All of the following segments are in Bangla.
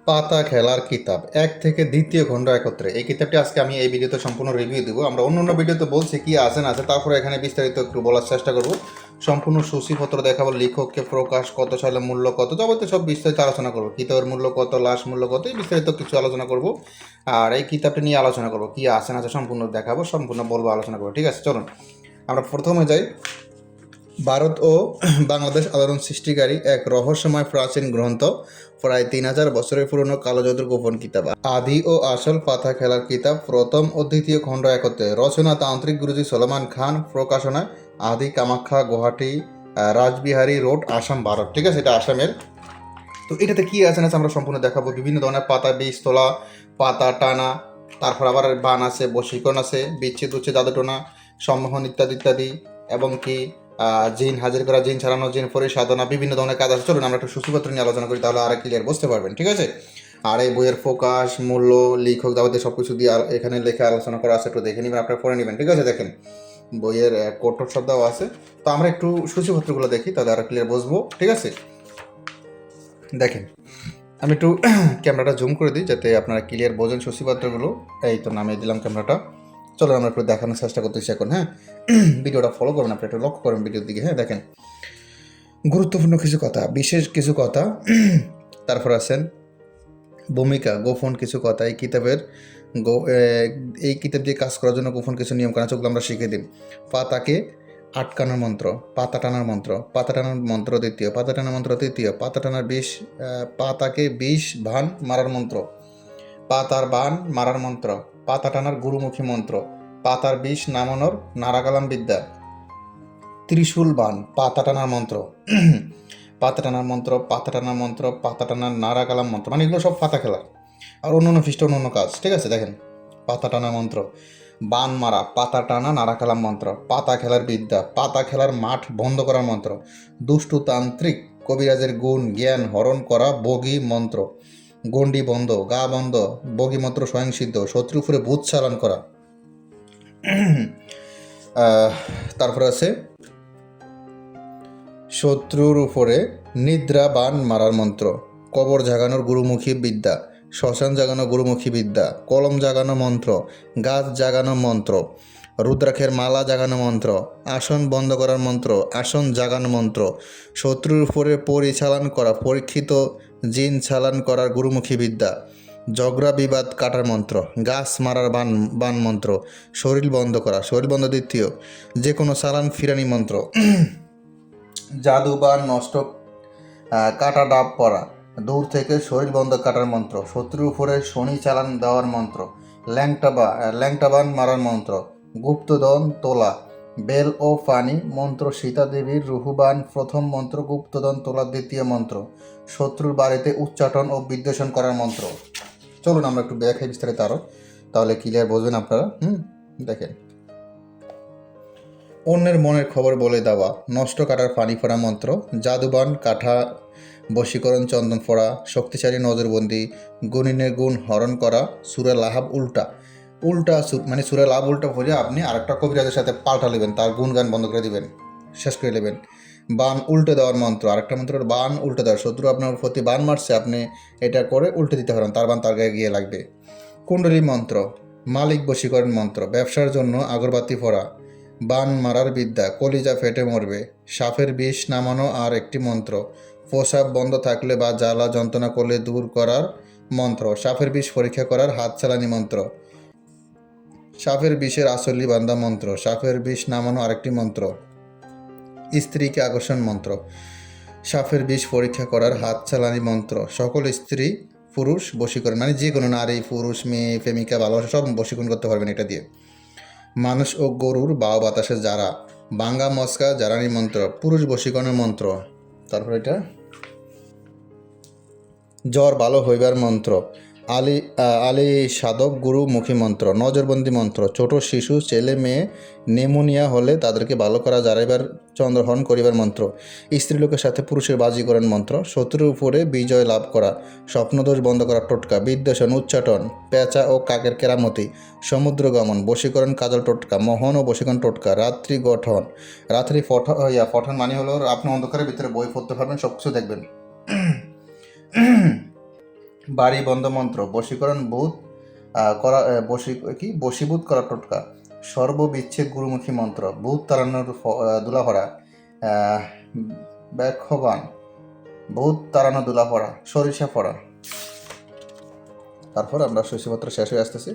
পাতা খেলার কিতাব এক থেকে দ্বিতীয় খণ্ড একত্রে। এই কিতাবটি আজকে আমি এই ভিডিওতে সম্পূর্ণ রিভিউ দেবো। আমরা অন্য অন্য ভিডিওতে বলছি কি আছে না আছে, তারপরে এখানে বিস্তারিত একটু বলার চেষ্টা করব। সম্পূর্ণ সূচিপত্র দেখাবো, লেখককে, প্রকাশ, কত সালে, মূল্য কত, যাবতীয় সব বিস্তারিত আলোচনা করবো। কিতাবের মূল্য কত, লাশ মূল্য কত, এই বিস্তারিত কিছু আলোচনা করব। আর এই কিতাবটি নিয়ে আলোচনা করবো, কি আছে না আছে সম্পূর্ণ দেখাবো, সম্পূর্ণ বলবো, আলোচনা করবো। ঠিক আছে, চলুন আমরা প্রথমে যাই। ভারত ও বাংলাদেশ আলোড়ন সৃষ্টিকারী এক রহস্যময় প্রাচীন গ্রন্থ, প্রায় 3000 বছরের পুরনো কালোজাদুর গোপন কিতাব। আদি ও আসল পাতা খেলার কিতাব, প্রথম ও দ্বিতীয় খণ্ড একত্রে। রচনা তান্ত্রিক গুরুজি সলমান খান। প্রকাশনা আদি কামাখ্যা, গুয়াহাটি, রাজবিহারী রোড, আসাম, ভারত। ঠিক আছে, এটা আসামের। তো এটাতে কি আছে না আছে আমরা সম্পূর্ণ দেখাবো। বিভিন্ন ধরনের পাতা, বীজ তোলা, পাতা টানা, তারপর আবার বান আছে, বশীকরণ আছে, বিচ্ছেদ উচ্ছেদ, জাদুটোনা, সম্মোহন ইত্যাদি ইত্যাদি, এবং কি জিন হাজির করা, জিন ছাড়ানো, জিন পরিসাধনা, বিভিন্ন ধরনের কাজ আছে। চলুন আমরা একটু সূচিপত্র নিয়ে আলোচনা করি, তাহলে আর ক্লিয়ার বুঝতে পারবেন। ঠিক আছে, আর এই বইয়ের ফোকাস, মূল্য, লেখক, যাবতীয় সব কিছু দিয়ে এখানে লেখা আলোচনা করা আছে, একটু দেখে নেবেন, আপনারা পড়ে নেবেন। ঠিক আছে, দেখেন বইয়ের কোট শব্দও আছে। তো আমরা একটু সূচিপত্রগুলো দেখি, তাহলে আর ক্লিয়ার বুঝবো। ঠিক আছে, দেখেন আমি একটু ক্যামেরাটা জুম করে দিই যাতে আপনারা ক্লিয়ার বোঝেন সূচিপত্রগুলো। এই তো নামিয়ে দিলাম ক্যামেরাটা। চলো আমরা একটু দেখানোর চেষ্টা করতেছি এখন। হ্যাঁ, ভিডিওটা ফলো করবেন, আপনি একটু লক্ষ্য করেন ভিডিওর দিকে। হ্যাঁ, দেখেন গুরুত্বপূর্ণ কিছু কথা, বিশেষ কিছু কথা, তারপর আছেন ভূমিকা, গোপন কিছু কথা। এই কিতাব দিয়ে কাজ করার জন্য গোপন কিছু নিয়ম কানুন আমরা শিখে দিন। পাতাকে আটকানোর মন্ত্র, পাতা টানার মন্ত্র, পাতা টানার মন্ত্র দ্বিতীয়, পাতা টানার মন্ত্র তৃতীয়, পাতা টানার পাতাকে বিষ বান মারার মন্ত্র, পাতার বান মারার মন্ত্র, পাতা টানার গুরুমুখী মন্ত্র, পাতার বিষ নামানোর নারাকালাম বিদ্যা, ত্রিশূল বান, পাতা টানার মন্ত্র, পাতা টানার মন্ত্র, পাতা টানার মন্ত্র, পাতা টানার নারাকালাম মন্ত্র, মানে এগুলো সব পাতা খেলা আর অন্য অন্য খ্রিস্ট অন্য কাজ। ঠিক আছে, দেখেন পাতা টানা মন্ত্র, বান মারা, পাতা টানা, নারাকালাম মন্ত্র, পাতা খেলার বিদ্যা, পাতা খেলার মাঠ বন্ধ করার মন্ত্র, দুষ্টু তান্ত্রিক কবিরাজের গুণ জ্ঞান হরণ করা বগি মন্ত্র, গণ্ডি বন্ধ, গা বন্ধ, বগি মন্ত্র স্বয়ংসিদ্ধ, শত্রু উপরে ভূত চালান করা। তারপরে আছে শত্রুর উপরে নিদ্রা বান মারার মন্ত্র, কবর জাগানোর গুরুমুখী বিদ্যা, শ্মশান জাগানো গুরুমুখী বিদ্যা, কলম জাগানো মন্ত্র, গাছ জাগানো মন্ত্র, রুদ্রাক্ষের মালা জাগানো মন্ত্র, আসন বন্ধ করার মন্ত্র, আসন জাগানো মন্ত্র, শত্রুর উপরে পরিচালন করা, পরীক্ষিত জিন চালান করার গুরুমুখী বিদ্যা, ঝগড়া বিবাদ কাটার মন্ত্র, গাছ মারার বান বান মন্ত্র, শরীর বন্ধ করা, শরীর বন্ধ দ্বিতীয়, যে কোনো চালান ফিরানি মন্ত্র, জাদু বা নষ্ট কাটা ডাব পড়া, দূর থেকে শরীর বন্ধ কাটার মন্ত্র, শত্রুর উপরে শনি চালান দেওয়ার মন্ত্র, ল্যাংটাবান মারার মন্ত্র, গুপ্তধন তোলা, বেল ও পানি মন্ত্র, সীতা দেবীর রুহুবান প্রথম মন্ত্র, গুপ্তধন তোলা দ্বিতীয় মন্ত্র, শত্রুর বাড়িতে উচ্চাটন ও বিদ্বেষণ করার মন্ত্র। চলুন আমরা একটু দেখাই বিস্তারিত আরও, তাহলে ক্লিয়ার বুঝবেন আপনারা। দেখেন অন্যের মনের খবর বলে দেওয়া, নষ্ট কাটার পানি ফোড়া মন্ত্র, জাদুবান কাঠা বশীকরণ চন্দন ফোড়া, শক্তিশালী নজরবন্দি, গুণিনের গুণ হরণ করা, সুরে লাহাব উল্টা মানে সুরে লাভ উল্টা ভরে আপনি আরেকটা কবিরাজের সাথে পাল্টা নেবেন, তার গুণগান বন্ধ করে দিবেন, শেষ করে নেবেন। বান উল্টে দেওয়ার মন্ত্র, আরেকটা মন্ত্র বান উল্টে দেওয়ার, শত্রু আপনার প্রতি বান মারছে, আপনি এটা করে উল্টে দিতে পারেন, তার বান তার গায়ে গিয়ে লাগবে। কুণ্ডলী মন্ত্র, মালিক বশীকরণ মন্ত্র, ব্যবসার জন্য আগরবাতি ফোড়া, বান মারার বিদ্যা, কলিজা ফেটে মরবে, সাপের বিষ নামানো আর একটি মন্ত্র, প্রসাব বন্ধ থাকলে বা জ্বালা যন্ত্রণা করলে দূর করার মন্ত্র, সাপের বিষ পরীক্ষা করার হাত চালানি মন্ত্র, সাপের বিষের আসলি বান্ধা মন্ত্র, সাপের বিষ নামানো আরেকটি মন্ত্র, স্ত্রীকে আকর্ষণ মন্ত্র, সাপের বিষ পরীক্ষা করার হাত চালানি মন্ত্র, সকল স্ত্রী পুরুষ বশীকরণ, মানে যে কোনো নারী পুরুষ মেয়ে প্রেমিকা ভালোবাসা সব বশীকরণ করতে পারবেন এটা দিয়ে। মানুষ ও গরুর বাও বাতাসে যারা, বাঙ্গা মস্কা জারানি মন্ত্র, পুরুষ বশীকরণের মন্ত্র। তারপর এটা জ্বর ভালো হইবার মন্ত্র, আলী সাধক গুরু মুখী মন্ত্র, নজরবন্দি মন্ত্র, ছোট শিশু ছেলে মেয়ে নেমোনিয়া হলে তাদেরকে ভালো করা যারাইবার চন্দ্রহরণ করিবার মন্ত্র, স্ত্রীলোকের সাথে পুরুষের বাজিকরণ মন্ত্র, শত্রুর উপরে বিজয় লাভ করা, স্বপ্নদোষ বন্ধ করা টোটকা, বিদ্বেষণ উচ্চাটন, পেঁচা ও কাকের কেরামতি, সমুদ্র গমন, বশীকরণ কাজল টোটকা, মোহন ও বশীকরণ টোটকা, রাত্রি গঠন, রাত্রি পঠন মানে হলো আপনি অন্ধকারের ভিতরে বই পড়তে পারবেন, সব কিছু দেখবেন। বাড়ি বন্ধ মন্ত্র, বশীকরণ ভূত করা বশীভূত করা টোটকা, সর্ববিচ্ছেদ গুরুমুখী মন্ত্র, ভূত তাড়ানোর দুলাভরা, ব্যাখ্যবান, ভূত তাড়ানো দুলাভরা, সরিষা ফড়া। তারপর আমরা শশীপত্র শেষ হয়ে আসতেছি।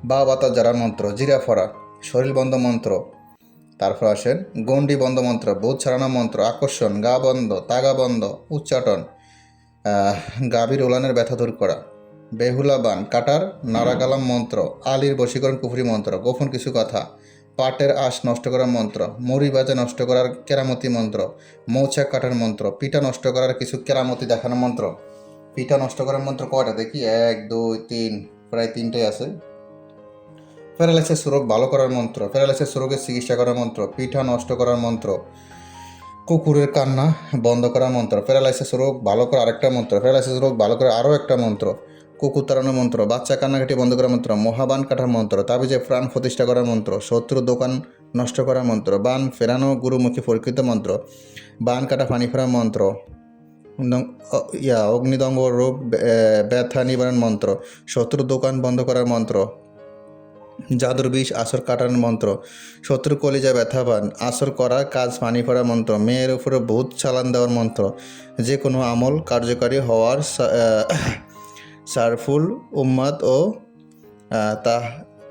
বা বাতা জারার মন্ত্র, জিরা ফড়া, শরীর বন্ধ মন্ত্র। তারপর আসেন গণ্ডি বন্ধ মন্ত্র, ভূত ছাড়ানো মন্ত্র, আকর্ষণ, গা বন্ধ, তাগা বন্ধ, উচ্চাটন, গাভীর ওলানের ব্যথা দূর করা, বেহুলা বান, কাটার নারাকালাম মন্ত্র, আলীর বশীকরণ কুফরি মন্ত্র, গোপন কিছু কথা, পাটের আঁশ নষ্ট করার মন্ত্র, মুড়ি বাজা নষ্ট করার কেরামতি মন্ত্র, মৌচাক কাটার মন্ত্র, পিঠা নষ্ট করার কিছু কেরামতি দেখানোর মন্ত্র। পিঠা নষ্ট করার মন্ত্র কয়টা দেখি? 1 2 3, প্রায় 3টে আছে। প্যারালাইসিস রোগ ভালো করার মন্ত্র, প্যারালাইসিস রোগের চিকিৎসা করার মন্ত্র, পিঠা নষ্ট করার মন্ত্র, কুকুরের কান্না বন্ধ করার মন্ত্র, প্যারালাইসিস রোগ ভালো করার আরেকটা মন্ত্র, প্যারালাইসিস রোগ ভালো করার আরও একটা মন্ত্র, কুকুর তাড়ানোর মন্ত্র, বাচ্চা কান্নাকাটি বন্ধ করার মন্ত্র, মহাবান কাটার মন্ত্র, তাবিজে প্রাণ প্রতিষ্ঠা করার মন্ত্র, শত্রু দোকান নষ্ট করার মন্ত্র, বান ফেরানো গুরুমুখী পরীক্ষিত মন্ত্র, বান কাটা পানি ফেরার মন্ত্র, অগ্নিদঙ্গ রোগ ব্যথা নিবারণ মন্ত্র, শত্রু দোকান বন্ধ করার মন্ত্র, জাদুর বিষ আসর কাটানোর মন্ত্র, শত্রু কলিজা ব্যথা পান আসর করা কাজ পানি পড়ার মন্ত্র, মেয়ের উপরে ভূত চালান দেওয়ার মন্ত্র, যে কোনো আমল কার্যকারী হওয়ার সারফুল উম্মাদ ও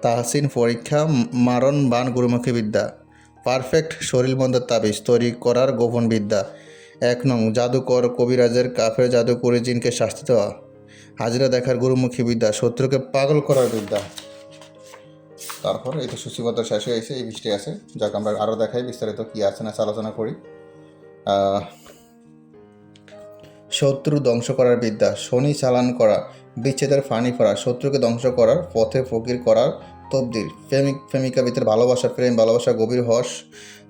তাহসিন পরীক্ষা মারণ বান গুরুমুখী বিদ্যা, পারফেক্ট শরীর বন্ধের তাবিজ তৈরি করার গোপন বিদ্যা, 1 নং জাদুকর কবিরাজের কাফের জাদু করে জিনকে শাস্তি দেওয়া, হাজিরা দেখার গুরুমুখী বিদ্যা, শত্রুকে পাগল করার বিদ্যা। তারপর এই তো সূচিপত্র শেষ হয়ে গেছে, এই বৃষ্টি আছে, যাক আমরা আরও দেখাই বিস্তারিত কী আছে না আলোচনা করি। শত্রু ধ্বংস করার বিদ্যা, শনি চালান করা, বিচ্ছেদের ফানি ফোড়া, শত্রুকে ধ্বংস করার পথে ফকির করার তবদিল, প্রেমিকা ভিতরে ভালোবাসা, প্রেম ভালোবাসা গভীর হস।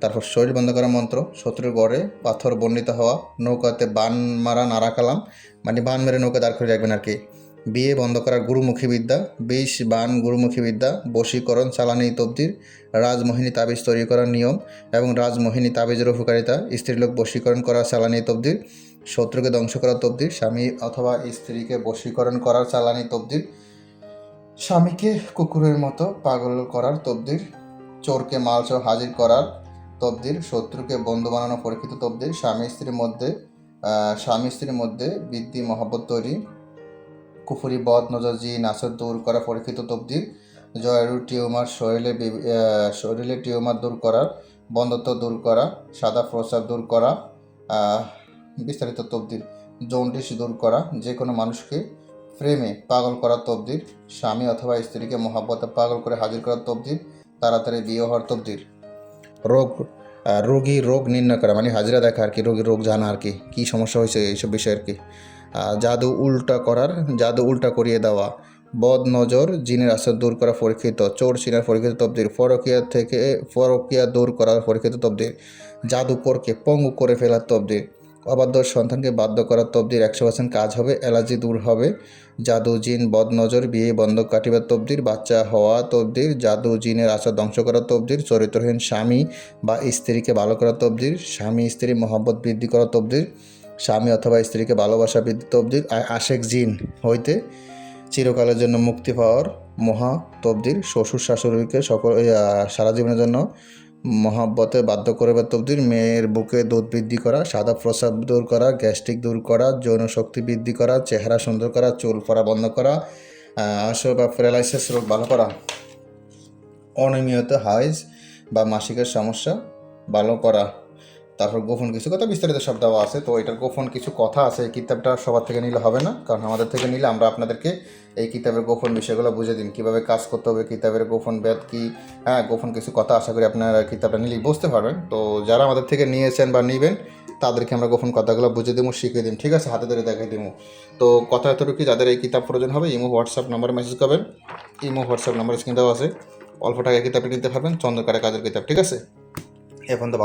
তারপর শরীর বন্ধ করার মন্ত্র, শত্রুর গড়ে পাথর বর্ণিত হওয়া, নৌকাতে বান মারা নারাকালাম, মানে বান মেরে নৌকা দাঁড় করে রাখবেন আর কি, বিয়ে বন্ধ করার গুরুমুখী বিদ্যা, বিষ বান গুরুমুখী বিদ্যা, বশীকরণ চালানি তবদির, রাজমোহিনী তাবিজ তৈরি করার নিয়ম এবং রাজমোহিনী তাবিজের উপকারিতা, স্ত্রীলোক বশীকরণ করা চালানি তবদির, শত্রুকে ধ্বংস করার তবদির, স্বামী অথবা স্ত্রীকে বশীকরণ করার চালানি তবদির, স্বামীকে কুকুরের মতো পাগল করার তবদির, চোরকে মালসহ হাজির করার তবদির, শত্রুকে বন্ধু বানানো পরীক্ষিত তবদির, স্বামী স্ত্রীর মধ্যে বৃদ্ধি মহব্বত তৈরি, কুফুরি বদ নজর জিন আসর দূর করা পরীক্ষিত তবদির, জরায়ুর টিউমার শরীরে টিউমার দূর করার, বন্ধত্ব দূর করা, সাদা প্রস্রাব দূর করা, বিস্তারিত তবদির, জন্ডিস দূর করা, যে কোনো মানুষকে প্রেমে পাগল করার তবদির, স্বামী অথবা স্ত্রীকে মহাব্বতে পাগল করে হাজির করার তবদির, তাড়াতাড়ি বিয়ে হওয়ার তবদির, রোগী রোগ নির্ণয় করা, মানে হাজিরা দেখা আর কি, রোগীর রোগ জানা আর কি, কী সমস্যা হয়েছে এইসব বিষয় আর কি, জাদু উল্টা করিয়ে দেওয়া, বদ নজর জিনের আসর দূর করা পরীক্ষিত, চোর চিনার পরীক্ষিত তবদির, পরকিয়া দূর করার পরীক্ষিত তবদির, জাদুকরকে পঙ্গু করে ফেলার তবদির, অবাধ্য সন্তানকে বাধ্য করার তবদির, 100% কাজ হবে, অ্যালার্জি দূর হবে, জাদু জিন বদ নজর বিয়ে বন্ধ কাটিবার তবদির, বাচ্চা হওয়া তবদির, জাদু জিনের আশা ধ্বংস করার তবদির, চরিত্রহীন স্বামী বা স্ত্রীকে ভালো করার তবদির, স্বামী স্ত্রী মহব্বত বৃদ্ধি করার তবদির, স্বামী অথবা স্ত্রীকে ভালোবাসা বৃদ্ধি তবদির, আশেক জিন হইতে চিরকালের জন্য মুক্তি পাওয়ার মহা তবদির, শ্বশুর শাশুড়িকে সারা জীবনের জন্য মহাব্বতে বাধ্য করবার তবদির, মেয়ের বুকে দুধ বৃদ্ধি করা, সাদা প্রস্রাব দূর করা, গ্যাস্ট্রিক দূর করা, যৌন শক্তি বৃদ্ধি করা, চেহারা সুন্দর করা, চুল পড়া বন্ধ করা, আসর বা প্যারালাইসিস রোগ ভালো করা, অনিয়মিত হাইজ বা মাসিকের সমস্যা ভালো করা। তারপর গোপন কিছু কথা বিস্তারিত সব দেওয়া আছে। তো এটার গোপন কিছু কথা আছে, এই কিতাবটা সবার থেকে নিলে হবে না, কারণ আমাদের থেকে নিলে আমরা আপনাদেরকে এই কিতাবের গোপন বিষয়গুলো বুঝে দিন, কীভাবে কাজ করতে হবে, কিতাবের গোপন বেদ কী, গোপন কিছু কথা আশা করি আপনারা কিতাবটা নিলেই বুঝতে পারবেন। তো যারা আমাদের থেকে নিয়েছেন বা নেবেন তাদেরকে আমরা গোপন কথাগুলো বুঝে দেবো, শিখিয়ে দিন, ঠিক আছে, হাতে ধরে দেখাই দেবো। তো কথা এতটুকু, যাদের এই কিতাব প্রয়োজন হবে ইমো হোয়াটসঅ্যাপ নাম্বারে মেসেজ করবেন, ইমো হোয়াটসঅ্যাপ নাম্বার স্ক্রিন দেওয়া আছে, অল্প টাকায় কিতাবটি নিতে পারবেন, চন্দ্রকারের কাজের কিতাব, ঠিক আছে। এখন তো ভালো।